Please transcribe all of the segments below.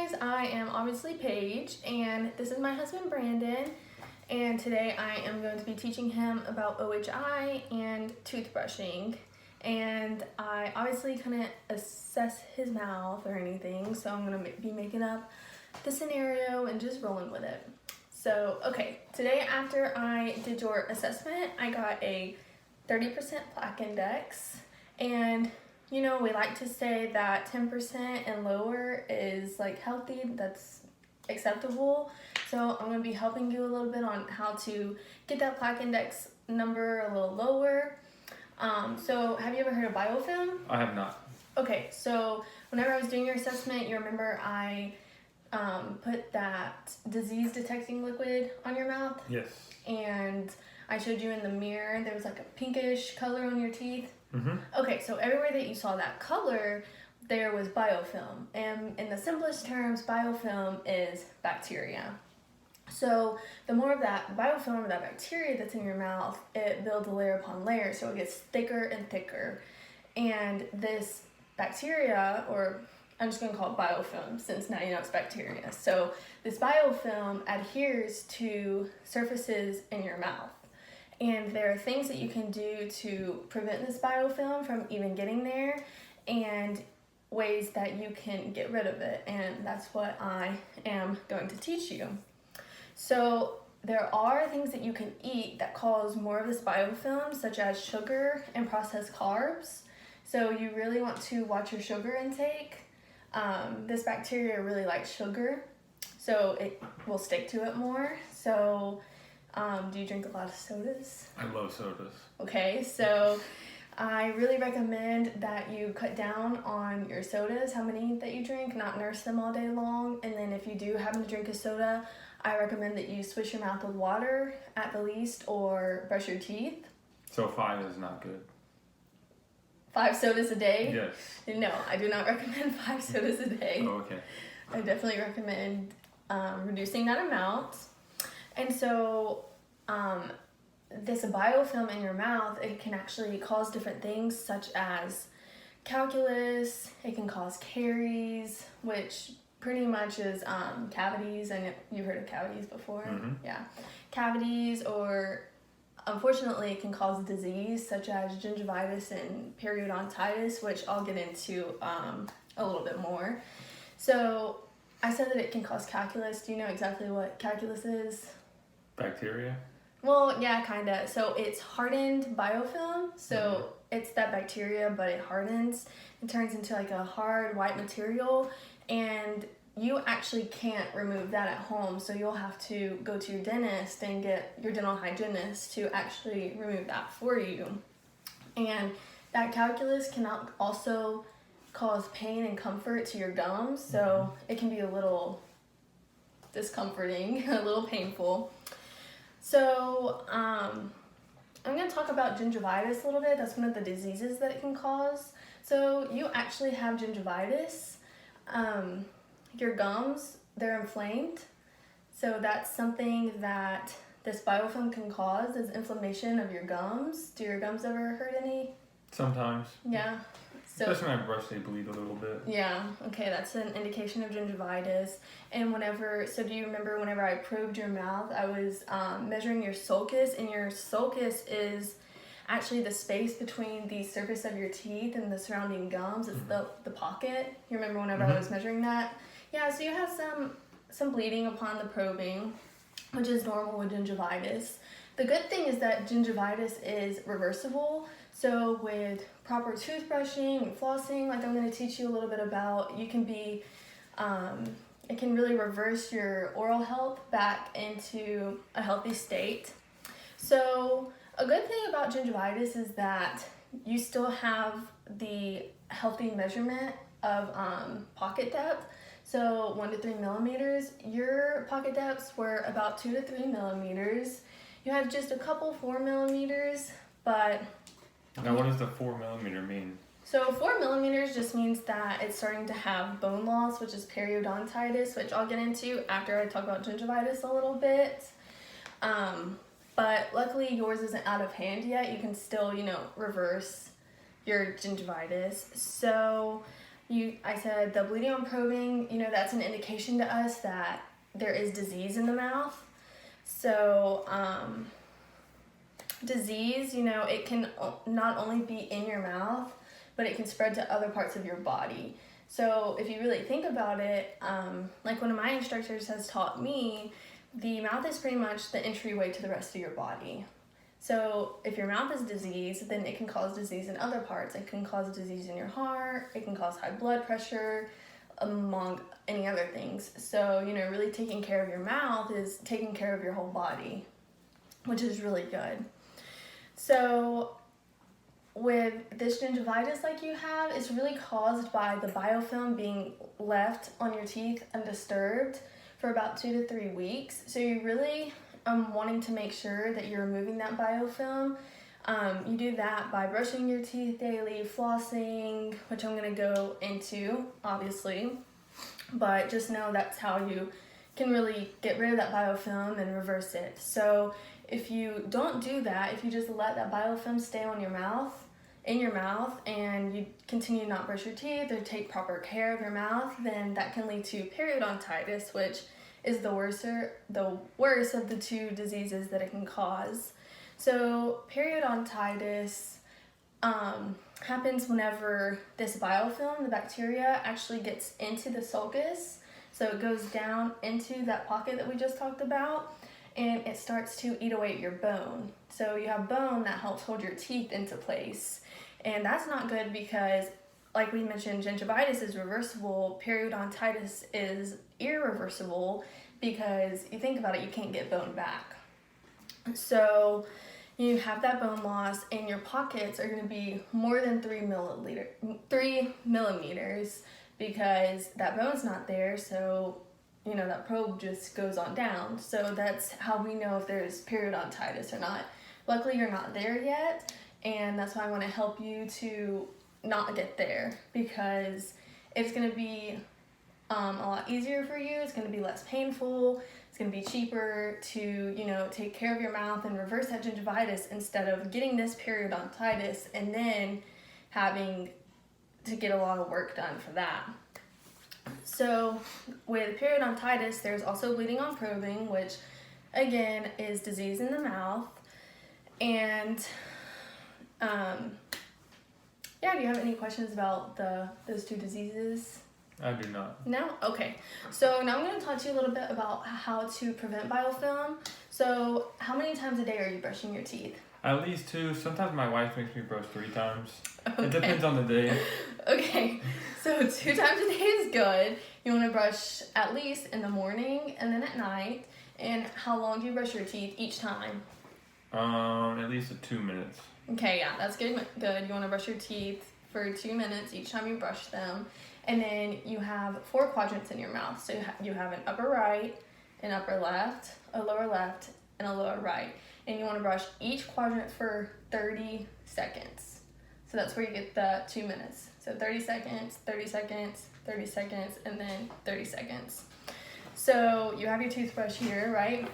guys, I am obviously Paige, and this is my husband Brandon, and today I am going to be teaching him about OHI and toothbrushing. And I obviously couldn't assess his mouth or anything, so I'm going to be making up the scenario and just rolling with it. So, okay, today after I did your assessment, I got a 30% plaque index, and you know, we like to say that 10% and lower is like healthy, that's acceptable. So I'm going to be helping you a little bit on how to get that plaque index number a little lower. So have you ever heard of biofilm? I have not. Okay, so whenever I was doing your assessment, you remember I put that disease detecting liquid on your mouth? Yes. And I showed you in the mirror, there was like a pinkish color on your teeth. Mm-hmm. Okay, so everywhere that you saw that color, there was biofilm. And in the simplest terms, biofilm is bacteria. So the more of that biofilm or that bacteria that's in your mouth, it builds a layer upon layer, so it gets thicker and thicker. And this bacteria, or I'm just going to call it biofilm since now you know it's bacteria. So this biofilm adheres to surfaces in your mouth. And there are things that you can do to prevent this biofilm from even getting there, and ways that you can get rid of it. And that's what I am going to teach you. So there are things that you can eat that cause more of this biofilm, such as sugar and processed carbs. So you really want to watch your sugar intake. This bacteria really likes sugar, so it will stick to it more. So do you drink a lot of sodas? I love sodas. Okay, so I really recommend that you cut down on your sodas, how many that you drink, not nurse them all day long. And then if you do happen to drink a soda, I recommend that you swish your mouth with water at the least, or brush your teeth. So 5 is not good. 5 sodas a day? Yes. No, I do not recommend 5 sodas a day. Oh, okay. I definitely recommend reducing that amount. And so this biofilm in your mouth, it can actually cause different things such as calculus. It can cause caries, which pretty much is cavities. And you've heard of cavities before? Mm-hmm. Yeah. Cavities, or unfortunately it can cause disease such as gingivitis and periodontitis, which I'll get into a little bit more. So I said that it can cause calculus. Do you know exactly what calculus is? Bacteria? Well, yeah, kind of. So it's hardened biofilm. So it's that bacteria, but it hardens. It turns into like a hard white material, and you actually can't remove that at home. So you'll have to go to your dentist and get your dental hygienist to actually remove that for you. And that calculus can also cause pain and comfort to your gums. So it can be a little discomforting, a little painful. So I'm going to talk about gingivitis a little bit. That's one of the diseases that it can cause. So you actually have gingivitis. Your gums, they're inflamed. So that's something that this biofilm can cause, is inflammation of your gums. Do your gums ever hurt any? Sometimes. Yeah. So, especially when I brush, they bleed a little bit. Yeah, okay, that's an indication of gingivitis. And so do you remember whenever I probed your mouth, I was measuring your sulcus, and your sulcus is actually the space between the surface of your teeth and the surrounding gums. It's the pocket. You remember whenever I was measuring that? Yeah, so you have some bleeding upon the probing, which is normal with gingivitis. The good thing is that gingivitis is reversible. So with proper toothbrushing and flossing, like I'm going to teach you a little bit about, you can be, it can really reverse your oral health back into a healthy state. So a good thing about gingivitis is that you still have the healthy measurement of pocket depth. So 1 to 3 millimeters. Your pocket depths were about 2 to 3 millimeters. You have just a couple 4 millimeters, but... Now what does the 4 millimeter mean? So 4 millimeters just means that it's starting to have bone loss, which is periodontitis, which I'll get into after I talk about gingivitis a little bit. But luckily yours isn't out of hand yet. You can still, reverse your gingivitis. So I said the bleeding on probing, that's an indication to us that there is disease in the mouth. So, disease, it can not only be in your mouth, but it can spread to other parts of your body. So if you really think about it, like one of my instructors has taught me, the mouth is pretty much the entryway to the rest of your body. So if your mouth is diseased, then it can cause disease in other parts. It can cause disease in your heart, it can cause high blood pressure, among any other things. So, really taking care of your mouth is taking care of your whole body, which is really good. So with this gingivitis like you have, it's really caused by the biofilm being left on your teeth undisturbed for about 2 to 3 weeks. So you really wanting to make sure that you're removing that biofilm. You do that by brushing your teeth daily, flossing, which I'm going to go into, obviously. But just know that's how you can really get rid of that biofilm and reverse it. So if you don't do that, if you just let that biofilm stay on your mouth, in your mouth, and you continue to not brush your teeth or take proper care of your mouth, then that can lead to periodontitis, which is the worst of the two diseases that it can cause. So periodontitis happens whenever this biofilm, the bacteria, actually gets into the sulcus. So it goes down into that pocket that we just talked about, and it starts to eat away at your bone. So you have bone that helps hold your teeth into place. And that's not good because, like we mentioned, gingivitis is reversible, periodontitis is irreversible because you think about it, you can't get bone back. So you have that bone loss, and your pockets are going to be more than 3 millimeters because that bone's not there. So, that probe just goes on down. So that's how we know if there's periodontitis or not. Luckily, you're not there yet, and that's why I want to help you to not get there, because it's going to be a lot easier for you. It's going to be less painful. It's going to be cheaper to, take care of your mouth and reverse that gingivitis instead of getting this periodontitis and then having to get a lot of work done for that. So with periodontitis, there's also bleeding on probing, which again is disease in the mouth. And do you have any questions about those two diseases? I do not. No? Okay. So now I'm going to talk to you a little bit about how to prevent biofilm. So how many times a day are you brushing your teeth? At least 2. Sometimes my wife makes me brush 3 times. Okay. It depends on the day. Okay. So 2 times a day is good. You want to brush at least in the morning and then at night. And how long do you brush your teeth each time? At least 2 minutes. Okay, yeah, that's good. You want to brush your teeth for 2 minutes each time you brush them. And then you have 4 quadrants in your mouth. So you have an upper right, an upper left, a lower left, and a lower right. And you want to brush each quadrant for 30 seconds. So that's where you get the 2 minutes. So 30 seconds, 30 seconds, 30 seconds, and then 30 seconds. So you have your toothbrush here, right?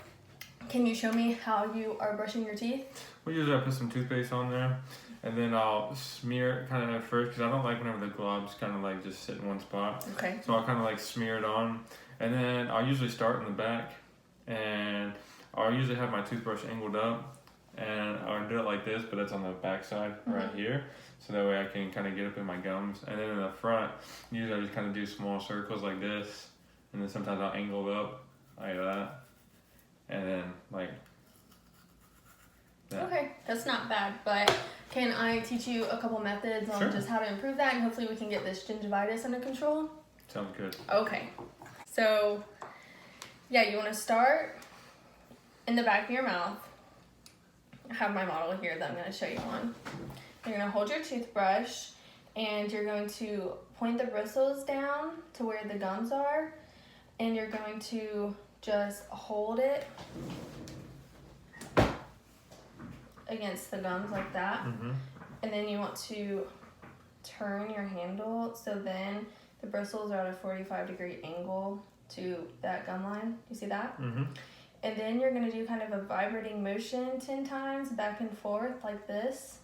Can you show me how you are brushing your teeth? Well, usually I put some toothpaste on there, and then I'll smear it kind of at first, because I don't like whenever the globs kind of like just sit in one spot. Okay. So I'll kind of like smear it on, and then I'll usually start in the back, and I'll usually have my toothbrush angled up, and I'll do it like this, but it's on the back side right here, so that way I can kind of get up in my gums. And then in the front, usually I just kind of do small circles like this, and then sometimes I'll angle it up like that, and then like that. Okay, that's not bad, but can I teach you a couple methods on just how to improve that, and hopefully we can get this gingivitis under control? Sounds good. Okay, so you want to start in the back of your mouth. I have my model here that I'm going to show you on. You're going to hold your toothbrush, and you're going to point the bristles down to where the gums are, and you're going to just hold it against the gums like that. Mm-hmm. And then you want to turn your handle so then the bristles are at a 45-degree angle to that gum line. You see that? Mm-hmm. And then you're going to do kind of a vibrating motion 10 times back and forth like this.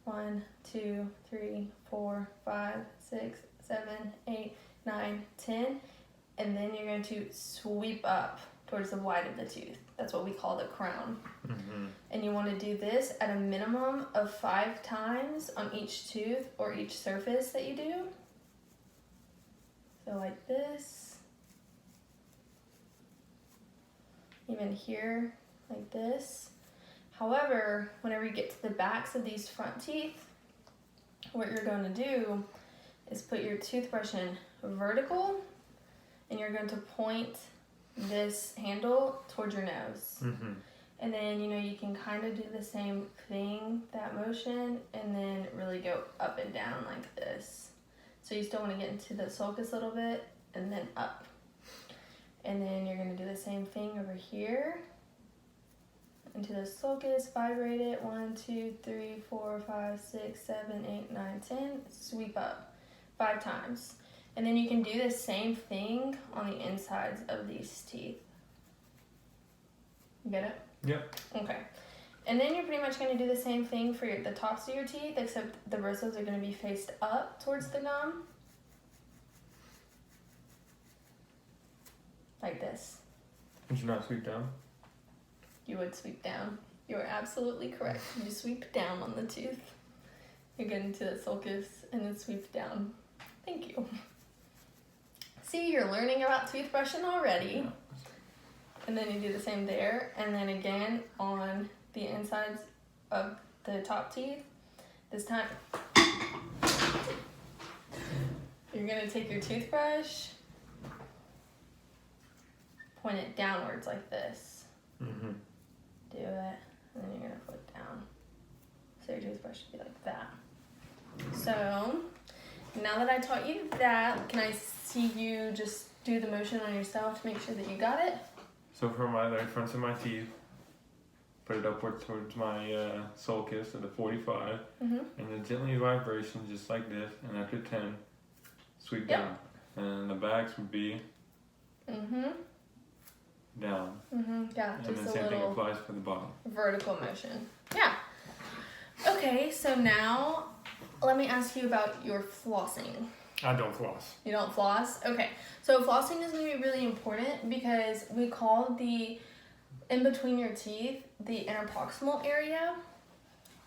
1, 2, 3, 4, 5, 6, 7, 8, 9, 10. And then you're going to sweep up towards the white of the tooth. That's what we call the crown. Mm-hmm. And you want to do this at a minimum of 5 times on each tooth or each surface that you do. So like this. Even here, like this. However, whenever you get to the backs of these front teeth, what you're going to do is put your toothbrush in vertical, and you're going to point this handle towards your nose. Mm-hmm. And then, you can kind of do the same thing, that motion, and then really go up and down like this. So you still want to get into the sulcus a little bit, and then up. And then you're going to do the same thing over here. Into the sulcus, vibrate it, 1, 2, 3, 4, 5, 6, 7, 8, 9, 10. Sweep up 5 times. And then you can do the same thing on the insides of these teeth. You get it? Yep. Okay. And then you're pretty much going to do the same thing for the tops of your teeth, except the bristles are going to be faced up towards the gum. Like this. Did you not sweep down? You would sweep down. You are absolutely correct. You sweep down on the tooth. You get into the sulcus and then sweep down. Thank you. See, you're learning about toothbrushing already. Yeah. And then you do the same there. And then again on the insides of the top teeth. This time, you're going to take your toothbrush, point it downwards like this. Mm-hmm. Do it, and then you're gonna flip down. So your toothbrush should be like that. So, now that I taught you that, can I see you just do the motion on yourself to make sure that you got it? So for my fronts of my teeth, put it upward towards my sulcus at the 45, Mm-hmm. and then gently vibration just like this, and after 10, sweep Yep. down. And the backs would be Mm-hmm. down. Mm-hmm. Yeah, And just then a same thing little applies for the bottom. vertical motion. Yeah. Okay, so now let me ask you about your flossing. I don't floss. You don't floss? Okay. So flossing is going to be really important because we call the in between your teeth the interproximal area.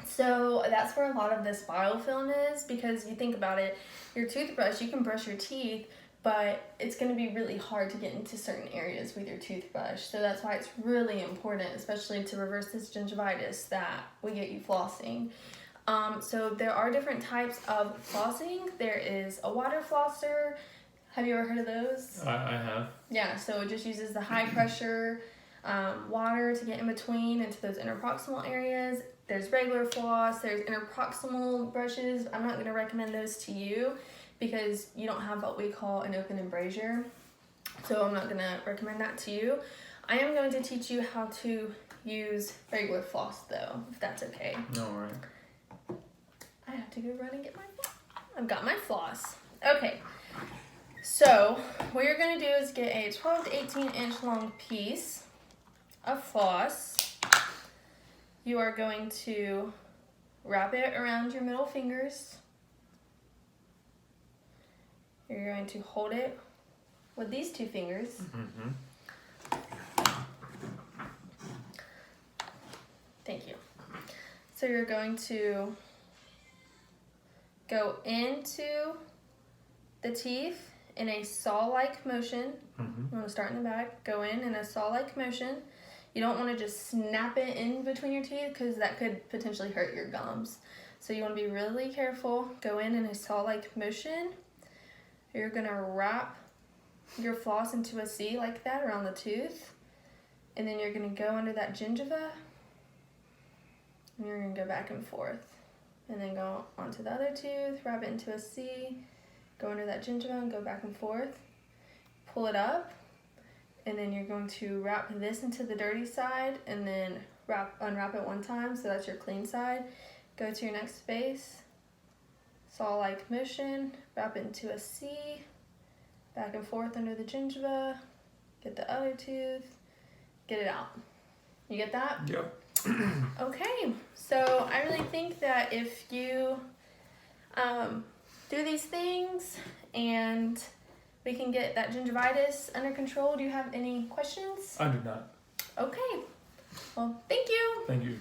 So that's where a lot of this biofilm is, because you think about it, your toothbrush, you can brush your teeth, but it's going to be really hard to get into certain areas with your toothbrush. So that's why it's really important, especially to reverse this gingivitis, that we get you flossing. So there are different types of flossing. There is a water flosser. Have you ever heard of those? I have. Yeah, so it just uses the high pressure water to get in between into those interproximal areas. There's regular floss, there's interproximal brushes. I'm not going to recommend those to you because you don't have what we call an open embrasure. So I'm not going to recommend that to you. I am going to teach you how to use regular floss though, if that's okay. All right. I have to go run and get my floss. I've got my floss. Okay. So what you're going to do is get a 12 to 18 inch long piece of floss. You are going to wrap it around your middle fingers. You're going to hold it with these 2 fingers. Mm-hmm. Thank you. So you're going to go into the teeth in a saw-like motion. Mm-hmm. You want to start in the back, go in a saw-like motion. You don't want to just snap it in between your teeth because that could potentially hurt your gums. So you want to be really careful. Go in a saw-like motion. You're going to wrap your floss into a C like that around the tooth. And then you're going to go under that gingiva. And you're going to go back and forth. And then go onto the other tooth, wrap it into a C, go under that gingiva and go back and forth. Pull it up. And then you're going to wrap this into the dirty side and then unwrap it one time, so that's your clean side. Go to your next space, saw-like motion, wrap it into a C, back and forth under the gingiva, get the other tooth, get it out. You get that? Yep. Okay, so I really think that if you do these things and we can get that gingivitis under control. Do you have any questions? I do not. Okay. Well, thank you. Thank you.